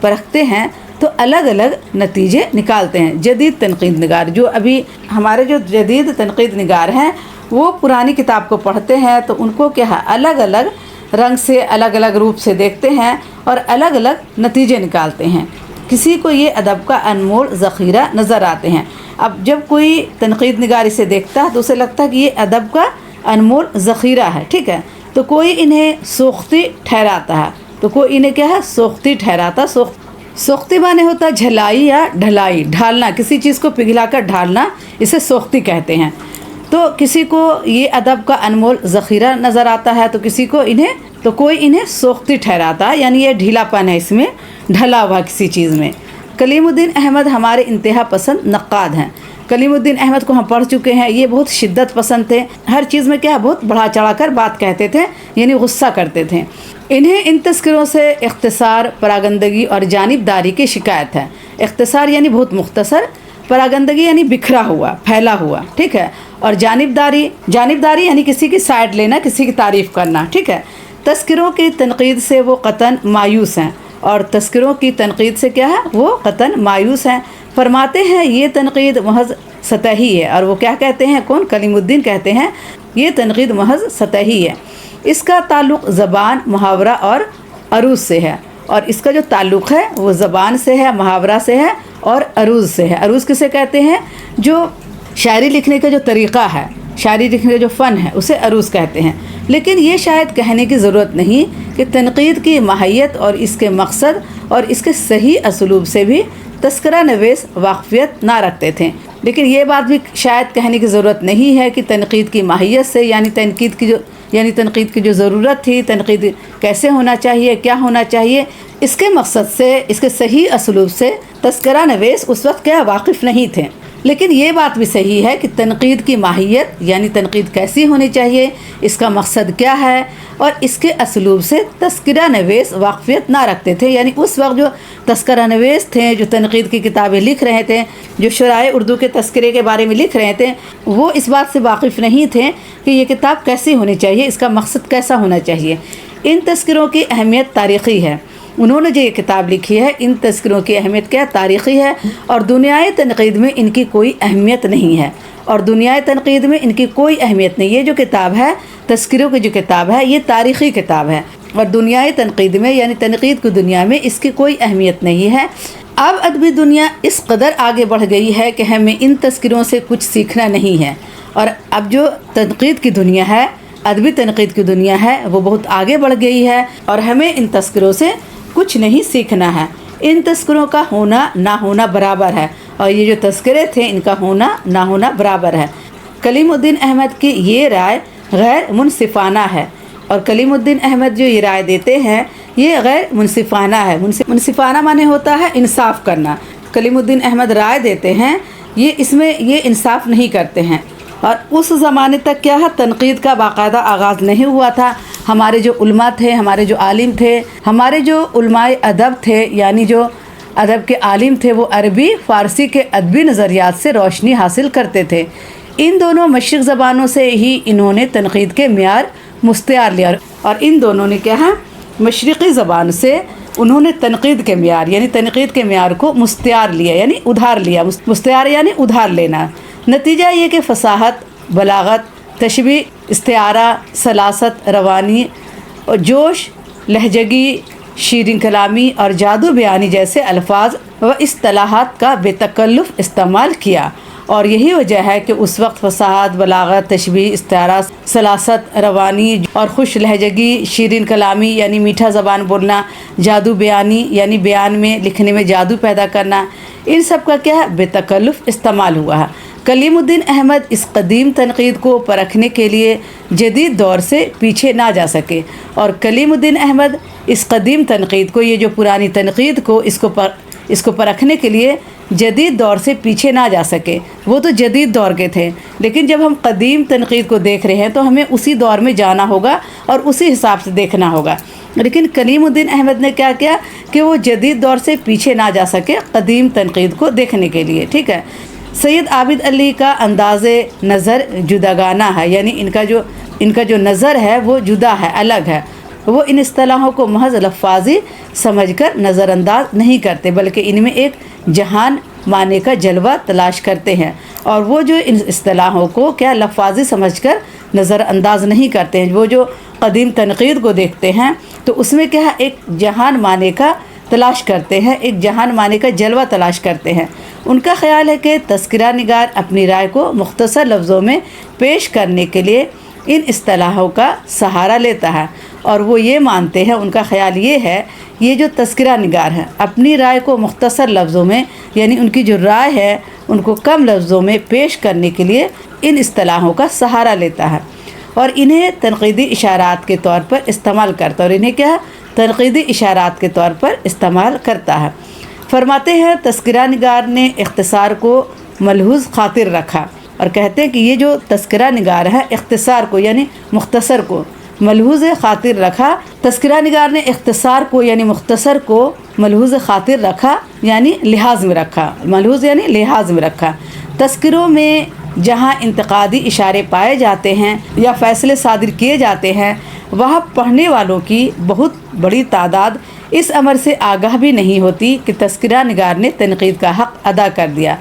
پرکھتے ہیں تو الگ الگ نتیجے نکالتے ہیں۔ جدید تنقید نگار، جو ابھی ہمارے جو جدید تنقید نگار ہیں وہ پرانی کتاب کو پڑھتے ہیں تو ان کو کیا ہے الگ الگ رنگ سے، الگ الگ روپ سے دیکھتے ہیں اور الگ الگ نتیجے نکالتے ہیں۔ کسی کو یہ ادب کا انمول ذخیرہ نظر آتے ہیں۔ اب جب کوئی تنقید نگار اسے دیکھتا ہے تو اسے لگتا ہے کہ یہ ادب کا انمول ذخیرہ ہے، ٹھیک ہے، تو کوئی انہیں سوختی ٹھہراتا ہے، تو کوئی انہیں کیا ہے سوختی ٹھہراتا۔ سوختی معنی ہوتا ہے جھلائی یا ڈھلائی، ڈھالنا، کسی چیز کو پگھلا کر ڈھالنا، اسے سوختی کہتے ہیں۔ تو کسی کو یہ ادب کا انمول ذخیرہ نظر آتا ہے تو کوئی انہیں سوختی ٹھہراتا ہے، یعنی یہ ڈھیلا پن ہے اس میں، ڈھلا ہوا کسی چیز میں۔ کلیم الدین احمد ہمارے انتہا پسند نقاد ہیں۔ کلیم الدین احمد کو ہم پڑھ چکے ہیں، یہ بہت شدت پسند تھے، ہر چیز میں کیا بہت بڑھا چڑھا کر بات کہتے تھے، یعنی غصہ کرتے تھے۔ انہیں ان تذکروں سے اختصار، پراگندگی اور جانبداری کی شکایت ہے۔ اختصار یعنی بہت مختصر، پراگندگی یعنی بکھرا ہوا، پھیلا ہوا، ٹھیک ہے، اور جانبداری یعنی کسی کی سائڈ لینا، کسی کی تعریف کرنا، ٹھیک ہے۔ تذکروں کی تنقید سے وہ قطعاً مایوس ہیں، اور تذکروں کی تنقید سے کیا ہے وہ قطعاً مایوس ہیں۔ فرماتے ہیں یہ تنقید محض سطحی ہے، اور وہ کیا کہتے ہیں، کون، کلیم الدین کہتے ہیں یہ تنقید محض سطحی ہے، اس کا تعلق زبان، محاورہ اور عروض سے ہے، اور اس کا جو تعلق ہے وہ زبان سے ہے، محاورہ سے ہے اور عروض سے ہے۔ عروض کسے کہتے ہیں، جو شاعری لکھنے کا جو طریقہ ہے، شاعری لکھنے کا جو فن ہے اسے عروض کہتے ہیں۔ لیکن یہ شاید کہنے کی ضرورت نہیں کہ تنقید کی ماہیت اور اس کے مقصد اور اس کے صحیح اسلوب سے بھی تذکرہ نویس واقفیت نہ رکھتے تھے۔ لیکن یہ بات بھی شاید کہنے کی ضرورت نہیں ہے کہ تنقید کی ماہیت سے، یعنی تنقید کی جو ضرورت تھی، تنقید کیسے ہونا چاہیے، کیا ہونا چاہیے، اس کے مقصد سے، اس کے صحیح اسلوب سے تذکرہ نویس اس وقت کیا واقف نہیں تھے۔ لیکن یہ بات بھی صحیح ہے کہ تنقید کی ماہیت یعنی تنقید کیسی ہونی چاہیے، اس کا مقصد کیا ہے، اور اس کے اسلوب سے تذکرہ نویس واقفیت نہ رکھتے تھے۔ یعنی اس وقت جو تذکرہ نویس تھے، جو تنقید کی کتابیں لکھ رہے تھے، جو شرائع اردو کے تذکرے کے بارے میں لکھ رہے تھے، وہ اس بات سے واقف نہیں تھے کہ یہ کتاب کیسی ہونی چاہیے، اس کا مقصد کیسا ہونا چاہیے۔ ان تذکروں کی اہمیت تاریخی ہے، انہوں نے جو یہ کتاب لکھی ہے ان تذکروں کی اہمیت کیا تاریخی ہے، اور دنیائے تنقید میں ان کی کوئی اہمیت نہیں ہے، اور دنیائے تنقید میں ان کی کوئی اہمیت نہیں۔ یہ جو کتاب ہے، تذکروں کی جو کتاب ہے، یہ تاریخی کتاب ہے، اور دنیائے تنقید میں یعنی تنقید کی دنیا میں اس کی کوئی اہمیت نہیں ہے۔ اب ادبی دنیا اس قدر آگے بڑھ گئی ہے کہ ہمیں ان تذکروں سے کچھ سیکھنا نہیں ہے، اور اب جو تنقید کی دنیا ہے، ادبی تنقید کی دنیا ہے، وہ بہت آگے بڑھ گئی ہے، اور ہمیں ان تذکروں سے کچھ نہیں سیکھنا ہے۔ ان تذکروں کا ہونا نہ ہونا برابر ہے، اور یہ جو تذکرے تھے ان کا ہونا نہ ہونا برابر ہے۔ کلیم الدین احمد کی یہ رائے غیر منصفانہ ہے، اور کلیم الدین احمد جو یہ رائے دیتے ہیں یہ غیر منصفانہ ہے۔ منصفانہ معنی ہوتا ہے انصاف کرنا۔ کلیم الدین احمد رائے دیتے ہیں، اس میں یہ انصاف نہیں کرتے ہیں، اور اس زمانے تک کیا ہے تنقید کا باقاعدہ آغاز نہیں ہوا تھا۔ ہمارے جو علماء تھے، ہمارے جو عالم تھے، ہمارے جو علماء ادب تھے، یعنی جو ادب کے عالم تھے، وہ عربی فارسی کے ادبی نظریات سے روشنی حاصل کرتے تھے۔ ان دونوں مشرق زبانوں سے ہی انہوں نے تنقید کے معیار مستعار لیا، اور ان دونوں نے کیا ہے مشرقی زبان سے انہوں نے تنقید کے معیار یعنی تنقید کے معیار کو مستعار لیا، یعنی ادھار لیا۔ مستعار یعنی ادھار لینا۔ نتیجہ یہ کہ فصاحت، بلاغت، تشبیہ، استعارہ، سلاست، روانی، جوش، لہجگی، شیرین کلامی اور جادو بیانی جیسے الفاظ و اصطلاحات کا بے تکلف استعمال کیا، اور یہی وجہ ہے کہ اس وقت فصاحت، بلاغت، تشبیہ، استعارہ، سلاست، روانی اور خوش لہجگی، شیرین کلامی یعنی میٹھا زبان بولنا، جادو بیانی یعنی بیان میں لکھنے میں جادو پیدا کرنا، ان سب کا کیا ہے بے تکلف استعمال ہوا ہے۔ کلیم الدین احمد اس قدیم تنقید کو پرکھنے کے لیے جدید دور سے پیچھے نہ جا سکے، اور کلیم الدین احمد اس قدیم تنقید کو، یہ جو پرانی تنقید کو، اس کو پرکھنے کے لیے جدید دور سے پیچھے نہ جا سکے۔ وہ تو جدید دور کے تھے، لیکن جب ہم قدیم تنقید کو دیکھ رہے ہیں تو ہمیں اسی دور میں جانا ہوگا اور اسی حساب سے دیکھنا ہوگا۔ لیکن کلیم الدین احمد نے کیا کیا کہ وہ جدید دور سے پیچھے نہ جا سکے قدیم تنقید کو دیکھنے کے لیے، ٹھیک ہے۔ سید عابد علی کا انداز نظر جداگانہ ہے، یعنی ان کا جو نظر ہے وہ جدا ہے، الگ ہے۔ وہ ان اصطلاحوں کو محض لفاظی سمجھ کر نظر انداز نہیں کرتے، بلکہ ان میں ایک جہان معنی کا جلوہ تلاش کرتے ہیں، اور وہ جو ان اصطلاحوں کو کیا لفاظی سمجھ کر نظر انداز نہیں کرتے ہیں، وہ جو قدیم تنقید کو دیکھتے ہیں تو اس میں کیا ایک جہان معنی کا تلاش کرتے ہیں، ایک جہان معنی کا جلوہ تلاش کرتے ہیں۔ ان کا خیال ہے کہ تذکرہ نگار اپنی رائے کو مختصر لفظوں میں پیش کرنے کے لیے ان اصطلاحوں کا سہارا لیتا ہے، اور وہ یہ مانتے ہیں، ان کا خیال یہ ہے، یہ جو تذکرہ نگار ہے اپنی رائے کو مختصر لفظوں میں، یعنی ان کی جو رائے ہے ان کو کم لفظوں میں پیش کرنے کے لیے ان اصطلاحوں کا سہارا لیتا ہے، اور انہیں تنقیدی اشارات کے طور پر استعمال کرتا ہے، اور انہیں کیا تنقیدی اشارات کے طور پر استعمال کرتا ہے۔ فرماتے ہیں تذکرہ نگار نے اختصار کو ملحوظ خاطر رکھا، اور کہتے ہیں کہ یہ جو تذکرہ نگار ہے اختصار کو یعنی مختصر کو ملحوظ خاطر رکھا۔ تذکرہ نگار نے اختصار کو یعنی مختصر کو ملحوظ خاطر رکھا، یعنی لحاظ میں رکھا، ملحوظ یعنی لحاظ میں رکھا۔ تذکروں میں جہاں انتقادی اشارے پائے جاتے ہیں یا فیصلے صادر کیے جاتے ہیں، وہاں پڑھنے والوں کی بہت بڑی تعداد اس امر سے آگاہ بھی نہیں ہوتی کہ تذکرہ نگار نے تنقید کا حق ادا کر دیا۔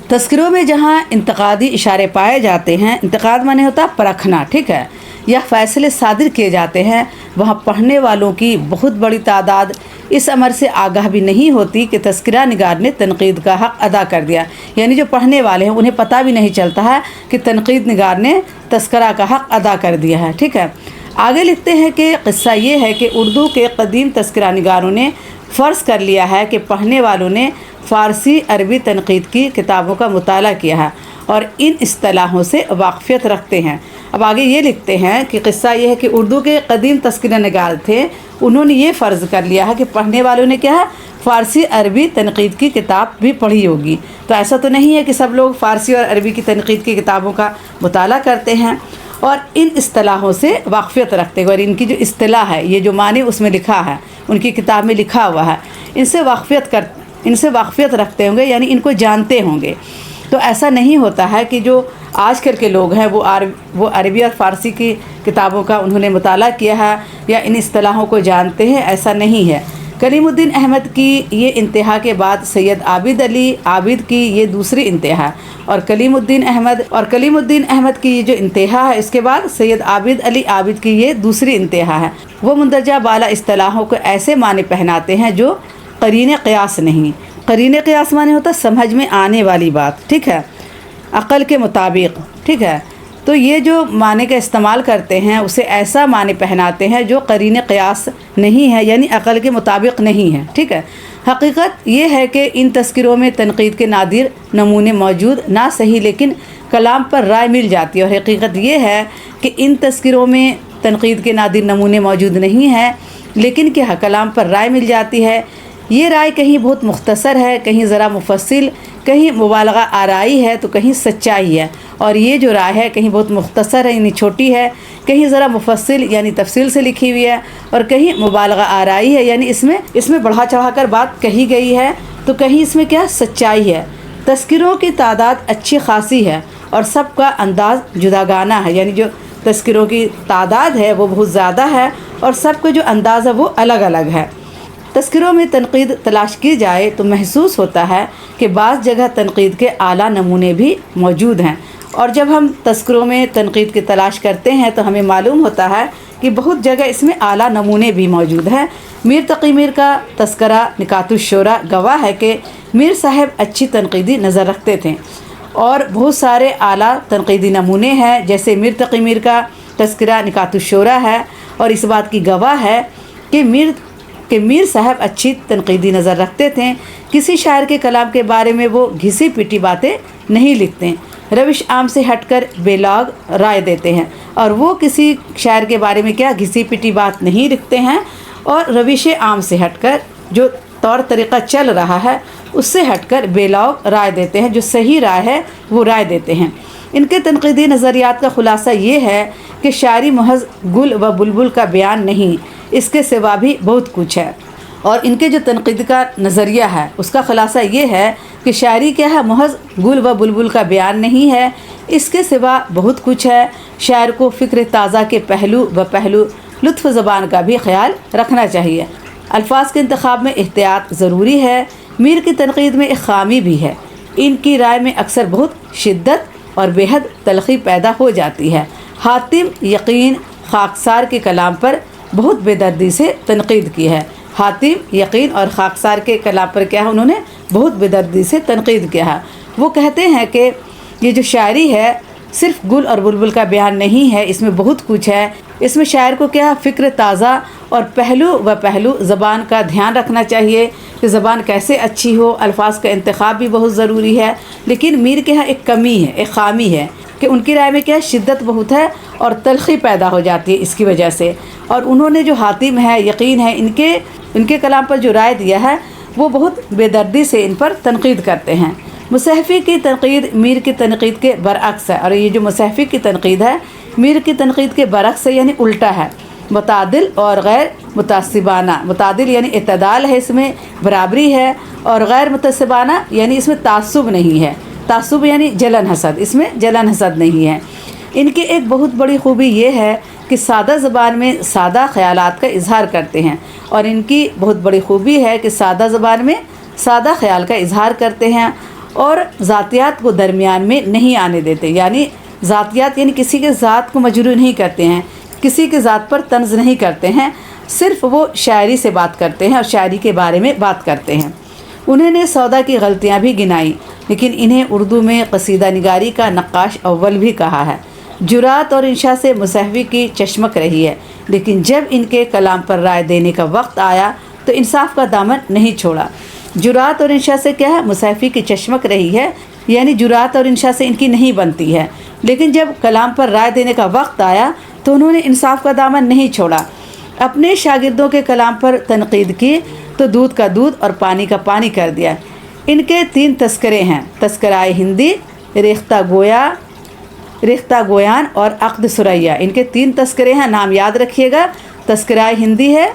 تذکروں میں جہاں انتقادی اشارے پائے جاتے ہیں، انتقاد معنی ہوتا پرکھنا، ٹھیک ہے، یا فیصلے صادر کیے جاتے ہیں، وہاں پڑھنے والوں کی بہت بڑی تعداد اس امر سے آگاہ بھی نہیں ہوتی کہ تذکرہ نگار نے تنقید کا حق ادا کر دیا، یعنی جو پڑھنے والے ہیں انہیں پتہ بھی نہیں چلتا ہے کہ تنقید نگار نے تذکرہ کا حق ادا کر دیا ہے، ٹھیک ہے۔ آگے لکھتے ہیں کہ قصہ یہ ہے کہ اردو کے قدیم تذکرہ نگاروں نے فرض کر لیا ہے کہ پڑھنے والوں نے فارسی عربی تنقید کی کتابوں کا مطالعہ کیا ہے اور ان اصطلاحوں سے واقفیت رکھتے ہیں۔ اب آگے یہ لکھتے ہیں کہ قصہ یہ ہے کہ اردو کے قدیم تذکرہ نگار تھے، انہوں نے یہ فرض کر لیا ہے کہ پڑھنے والوں نے کیا ہے فارسی عربی تنقید کی کتاب بھی پڑھی ہوگی۔ تو ایسا تو نہیں ہے کہ سب لوگ فارسی اور عربی کی تنقید کی کتابوں کا مطالعہ کرتے ہیں اور ان اصطلاحوں سے واقفیت رکھتے ہیں، اور ان کی جو اصطلاح ہے، یہ جو معنی اس میں لکھا ہے، ان کی کتاب میں لکھا ہوا ہے، ان سے واقفیت رکھتے ہوں گے، یعنی ان کو جانتے ہوں گے۔ تو ایسا نہیں ہوتا ہے کہ جو آج کل کے لوگ ہیں وہ عربی اور فارسی کی کتابوں کا انہوں نے مطالعہ کیا ہے یا ان اصطلاحوں کو جانتے ہیں، ایسا نہیں ہے۔ کلیم الدین احمد کی یہ انتہا کے بعد سید عابد علی عابد کی یہ دوسری انتہا، اور کلیم الدین احمد کی یہ جو انتہا ہے اس کے بعد سید عابد علی عابد کی یہ دوسری انتہا ہے۔ وہ مندرجہ بالا اصطلاحوں کو ایسے معنی پہناتے ہیں جو قرین قیاس نہیں۔ قرین قیاس معنی ہوتا سمجھ میں آنے والی بات، ٹھیک ہے، عقل کے مطابق، ٹھیک ہے۔ تو یہ جو معنی کا استعمال کرتے ہیں اسے ایسا معنی پہناتے ہیں جو قرین قیاس نہیں ہے، یعنی عقل کے مطابق نہیں ہے، ٹھیک ہے۔ حقیقت یہ ہے کہ ان تذکروں میں تنقید کے نادر نمونے موجود نہ صحیح لیکن کلام پر رائے مل جاتی ہے، اور حقیقت یہ ہے کہ ان تذکروں میں تنقید کے نادر نمونے موجود نہیں ہیں لیکن کیا کلام پر رائے مل جاتی ہے۔ یہ رائے کہیں بہت مختصر ہے، کہیں ذرا مفصل، کہیں مبالغہ آرائی ہے تو کہیں سچائی ہے، اور یہ جو رائے ہے کہیں بہت مختصر ہے یعنی چھوٹی ہے، کہیں ذرا مفصل یعنی تفصیل سے لکھی ہوئی ہے، اور کہیں مبالغہ آرائی ہے یعنی اس میں بڑھا چڑھا کر بات کہی گئی ہے، تو کہیں اس میں کیا سچائی ہے۔ تذکروں کی تعداد اچھی خاصی ہے اور سب کا انداز جداگانہ ہے، یعنی جو تذکروں کی تعداد ہے وہ بہت زیادہ ہے اور سب کا جو انداز ہے وہ الگ الگ ہے۔ تذکروں میں تنقید تلاش کی جائے تو محسوس ہوتا ہے کہ بعض جگہ تنقید کے اعلیٰ نمونے بھی موجود ہیں، اور جب ہم تذکروں میں تنقید کی تلاش کرتے ہیں تو ہمیں معلوم ہوتا ہے کہ بہت جگہ اس میں اعلیٰ نمونے بھی موجود ہیں۔ میر تقی میر کا تذکرہ نکات الشورى گواہ ہے کہ میر صاحب اچھی تنقیدی نظر رکھتے تھے، اور بہت سارے اعلیٰ تنقیدی نمونے ہیں جیسے میر تقی میر کا تذکرہ نکات الشورى ہے، اور اس بات کی گواہ ہے کہ میر صاحب اچھی تنقیدی نظر رکھتے تھے۔ کسی شاعر کے کلام کے بارے میں وہ گھسی پٹی باتیں نہیں لکھتے، روش عام سے ہٹ کر بے لاگ رائے دیتے ہیں، اور وہ کسی شاعر کے بارے میں کیا گھسی پٹی بات نہیں لکھتے ہیں، اور روش عام سے ہٹ کر جو طور طریقہ چل رہا ہے اس سے ہٹ کر بے لاگ رائے دیتے ہیں، جو صحیح رائے ہے وہ رائے دیتے ہیں۔ ان کے تنقیدی نظریات کا خلاصہ یہ ہے کہ شاعری محض گل و بلبل کا بیان نہیں، اس کے سوا بھی بہت کچھ ہے، اور ان کے جو تنقید کا نظریہ ہے اس کا خلاصہ یہ ہے کہ شاعری کیا ہے محض گل و بلبل کا بیان نہیں ہے، اس کے سوا بہت کچھ ہے۔ شاعر کو فکر تازہ کے پہلو لطف زبان کا بھی خیال رکھنا چاہیے۔ الفاظ کے انتخاب میں احتیاط ضروری ہے۔ میر کی تنقید میں ایک خامی بھی ہے، ان کی رائے میں اکثر بہت شدت اور بے حد تلخی پیدا ہو جاتی ہے۔ حاتم یقین خاکسار کے کلام پر بہت بے دردی سے تنقید کی ہے۔ حاتم یقین اور خاکسار کے کلام پر کیا ہے، انہوں نے بہت بے دردی سے تنقید کیا ہے۔ وہ کہتے ہیں کہ یہ جو شاعری ہے صرف گل اور بلبل کا بیان نہیں ہے، اس میں بہت کچھ ہے۔ اس میں شاعر کو کیا فکر تازہ اور پہلو زبان کا دھیان رکھنا چاہیے کہ زبان کیسے اچھی ہو۔ الفاظ کا انتخاب بھی بہت ضروری ہے، لیکن میر کے ہاں ایک کمی ہے، ایک خامی ہے کہ ان کی رائے میں کیا شدت بہت ہے اور تلخی پیدا ہو جاتی ہے اس کی وجہ سے۔ اور انہوں نے جو حاتم ہے، یقین ہے، ان کے کلام پر جو رائے دیا ہے وہ بہت بے دردی سے ان پر تنقید کرتے ہیں۔ مصحفی کی تنقید میر کی تنقید کے برعکس ہے، اور یہ جو مصحفی کی تنقید ہے میر کی تنقید کے برعکس ہے، یعنی الٹا ہے، متعادل اور غیر متعصبانہ۔ متعادل یعنی اعتدال ہے، اس میں برابری ہے، اور غیر متعصبانہ یعنی اس میں تعصب نہیں ہے۔ تعصب یعنی جلن حسد، اس میں جلن حسد نہیں ہے۔ ان کی ایک بہت بڑی خوبی یہ ہے کہ سادہ زبان میں سادہ خیالات کا اظہار کرتے ہیں، اور ان کی بہت بڑی خوبی ہے کہ سادہ زبان میں سادہ خیال کا اظہار کرتے ہیں اور ذاتیات کو درمیان میں نہیں آنے دیتے، یعنی ذاتیات یعنی کسی کے ذات کو مجروح نہیں کرتے ہیں، کسی کے ذات پر طنز نہیں کرتے ہیں، صرف وہ شاعری سے بات کرتے ہیں اور شاعری کے بارے میں بات کرتے ہیں۔ انہوں نے سودا کی غلطیاں بھی گنائیں، لیکن انہیں اردو میں قصیدہ نگاری کا نقاش اول بھی کہا ہے۔ جرات اور انشاء سے مصحفی کی چشمک رہی ہے، لیکن جب ان کے کلام پر رائے دینے کا وقت آیا تو انصاف کا دامن نہیں چھوڑا۔ جرات اور انشاء سے کیا ہے، مصحفی کی چشمک رہی ہے، یعنی جرات اور انشاء سے ان کی نہیں بنتی ہے، لیکن جب کلام پر رائے دینے کا وقت آیا تو انہوں نے انصاف کا دامن نہیں چھوڑا۔ اپنے شاگردوں کے کلام پر تنقید کی تو دودھ کا دودھ اور پانی کا پانی کر دیا۔ ان کے 3 تذکرے ہیں، تذکرہ ہندی، ریختہ گویان اور عقد ثریا۔ ان کے 3 تذکرے ہیں، نام یاد رکھیے گا، تذکرہ ہندی ہے،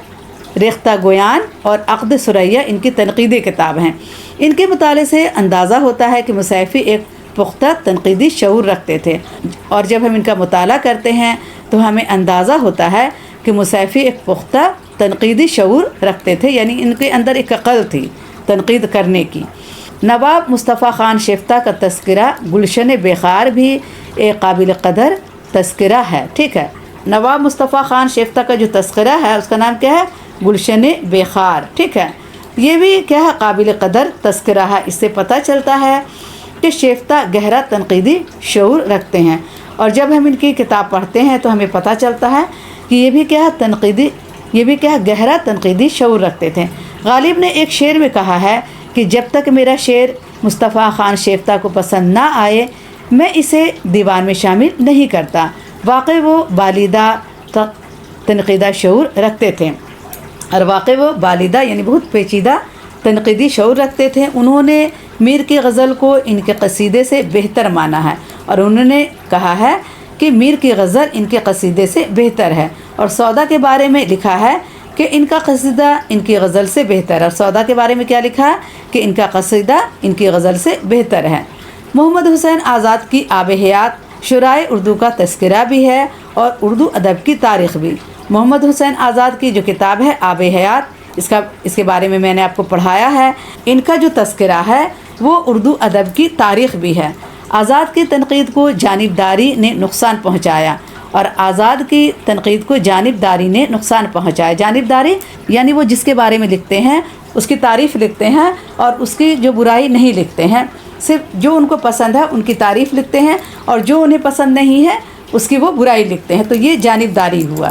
ریختہ گویان اور عقد ثریا ان کی تنقیدی کتاب ہیں۔ ان کے مطالعے سے اندازہ ہوتا ہے کہ مصحفی ایک پختہ تنقیدی شعور رکھتے تھے، اور جب ہم ان کا مطالعہ کرتے ہیں تو ہمیں اندازہ ہوتا ہے کہ مصحفی ایک پختہ تنقیدی شعور رکھتے تھے، یعنی ان کے اندر ایک عقل تھی تنقید کرنے کی۔ نواب مصطفیٰ خان شیفتہ کا تذکرہ گلشن بیخار بھی ایک قابل قدر تذکرہ ہے، ٹھیک ہے۔ نواب مصطفیٰ خان شیفتہ کا جو تذکرہ ہے اس کا نام کیا ہے، گلشن بیخار، ٹھیک ہے۔ یہ بھی کیا ہے، قابل قدر تذکرہ ہے۔ اس سے پتہ چلتا ہے کہ شیفتہ گہرا تنقیدی شعور رکھتے ہیں، اور جب ہم ان کی کتاب پڑھتے ہیں تو ہمیں پتہ چلتا ہے کہ یہ بھی کیا گہرا تنقیدی شعور رکھتے تھے۔ غالب نے ایک شعر میں کہا ہے کہ جب تک میرا شعر مصطفیٰ خان شیفتہ کو پسند نہ آئے میں اسے دیوان میں شامل نہیں کرتا۔ واقعی وہ بالیدہ تنقیدہ شعور رکھتے تھے، اور واقعی وہ بالیدہ یعنی بہت پیچیدہ تنقیدی شعور رکھتے تھے۔ انہوں نے میر کی غزل کو ان کے قصیدے سے بہتر مانا ہے، اور انہوں نے کہا ہے کہ میر کی غزل ان کے قصیدے سے بہتر ہے، اور سودا کے بارے میں لکھا ہے کہ ان کا قصیدہ ان کی غزل سے بہتر ہے۔ اور سودا کے بارے میں کیا لکھا ہے کہ ان کا قصیدہ ان کی غزل سے بہتر ہے۔ محمد حسین آزاد کی آب حیات شرائع اردو کا تذکرہ بھی ہے اور اردو ادب کی تاریخ بھی۔ محمد حسین آزاد کی جو کتاب ہے آب حیات، اس کے بارے میں میں نے آپ کو پڑھایا ہے۔ ان کا جو تذکرہ ہے وہ اردو ادب کی تاریخ بھی ہے۔ آزاد کی تنقید کو جانبداری نے نقصان پہنچایا، اور آزاد کی تنقید کو جانبداری نے نقصان پہنچایا۔ جانبداری یعنی وہ جس کے بارے میں لکھتے ہیں اس کی تعریف لکھتے ہیں اور اس کی جو برائی نہیں لکھتے ہیں، صرف جو ان کو پسند ہے ان کی تعریف لکھتے ہیں، اور جو انہیں پسند نہیں ہے اس کی وہ برائی لکھتے ہیں، تو یہ جانبداری ہوا۔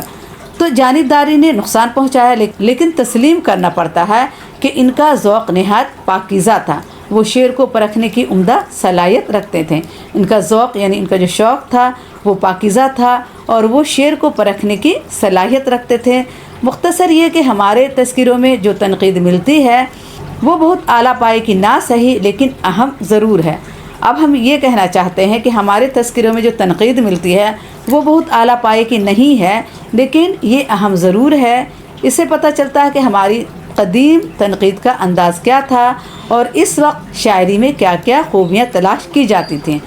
تو جانبداری نے نقصان پہنچایا، لیکن تسلیم کرنا پڑتا ہے کہ ان کا ذوق نہایت پاکیزہ تھا۔ وہ شعر کو پرکھنے کی عمدہ صلاحیت رکھتے تھے۔ ان کا ذوق یعنی ان کا جو شوق تھا وہ پاکیزہ تھا، اور وہ شعر کو پرکھنے کی صلاحیت رکھتے تھے۔ مختصر یہ کہ ہمارے تذکروں میں جو تنقید ملتی ہے وہ بہت اعلیٰ پائے کی نہ صحیح لیکن اہم ضرور ہے۔ اب ہم یہ کہنا چاہتے ہیں کہ ہمارے تذکروں میں جو تنقید ملتی ہے وہ بہت اعلیٰ پائے کی نہیں ہے، لیکن یہ اہم ضرور ہے۔ اس سے پتہ چلتا ہے کہ ہماری قدیم تنقید کا انداز کیا تھا، اور اس وقت شاعری میں کیا کیا خوبیاں تلاش کی جاتی تھیں۔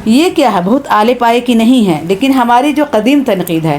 یہ کیا ہے، بہت اعلیٰ پائے کی نہیں ہے، لیکن ہماری جو قدیم تنقید ہے